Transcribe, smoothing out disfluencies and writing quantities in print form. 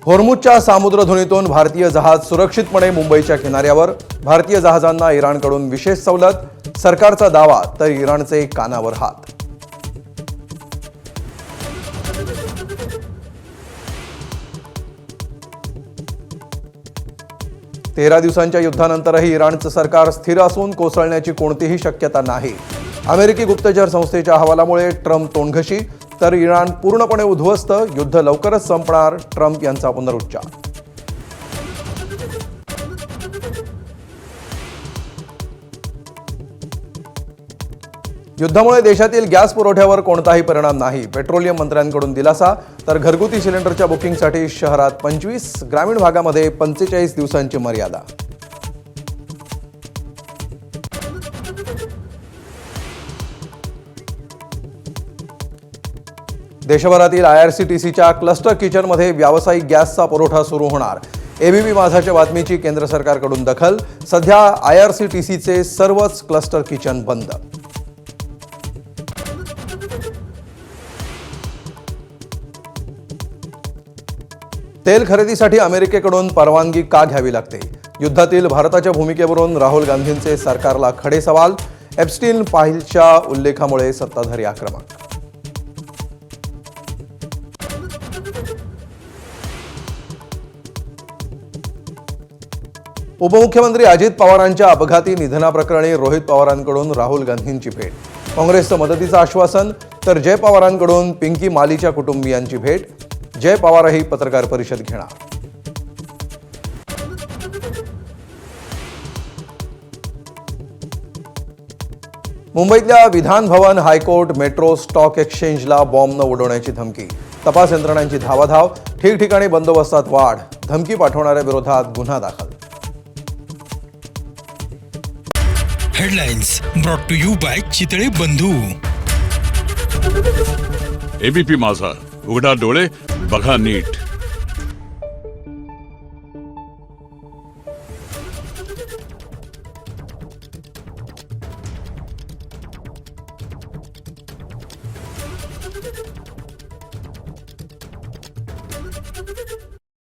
होर्मुझच्या सामुद्रधुनीतून भारतीय जहाज सुरक्षितपणे मुंबईच्या किनाऱ्यावर. भारतीय जहाजांना इराणकडून विशेष सवलत. सरकारचा दावा तर इराणचे कानावर हात. तेरा दिवसांच्या युद्धानंतरही इराणचं सरकार स्थिर असून कोसळण्याची कोणतीही शक्यता नाही. अमेरिकी गुप्तचर संस्थेच्या अहवालामुळे ट्रम्प तोंडघशी, तर इराण पूर्णपणे उद्ध्वस्त. युद्ध लवकरच संपणार, ट्रम्प यांचा पुनरुच्चार. युद्धामुळे देशातील गॅस पुरवठ्यावर कोणताही परिणाम नाही. पेट्रोलियम मंत्र्यांकडून दिलासा. तर घरगुती सिलेंडरच्या बुकिंगसाठी शहरात 25, ग्रामीण भागामध्ये 45 दिवसांची मर्यादा. देशभरातील आयआरसीटीसीच्या क्लस्टर किचनमध्ये व्यावसायिक गॅसचा पुरवठा सुरू होणार. एबीपी माझाच्या बातमीची केंद्र सरकारकडून दखल. सध्या आयआरसीटीसीचे सर्वच क्लस्टर किचन बंद. तेल खरेदीसाठी अमेरिकेकडून परवानगी का घ्यावी लागते? युद्धातील भारताच्या भूमिकेवरून राहुल गांधींचे सरकारला खडे सवाल. एप्स्टीन फाईलच्या उल्लेखामुळे सत्ताधारी आक्रमक. उपमुख्यमंत्री अजित पवारांच्या अपघाती निधनाप्रकरणी रोहित पवारांकडून राहुल गांधींची भेट. काँग्रेसचं मदतीचं आश्वासन. तर जय पवारांकडून पिंकी मालीच्या कुटुंबियांची भेट. जय पवारही पत्रकार परिषद घेणार. मुंबईतल्या Vidhan Bhavan, high court, metro, stock एक्सचेंजला बॉम्बनं उडवण्याची धमकी. तपास यंत्रणांची धावाधाव. ठिकठिकाणी बंदोबस्तात वाढ. धमकी पाठवणाऱ्या विरोधात गुन्हा दाखल. Headlines brought to you by Chitale Bandhu. ABP माझा, उघडा डोळे बघा नीट.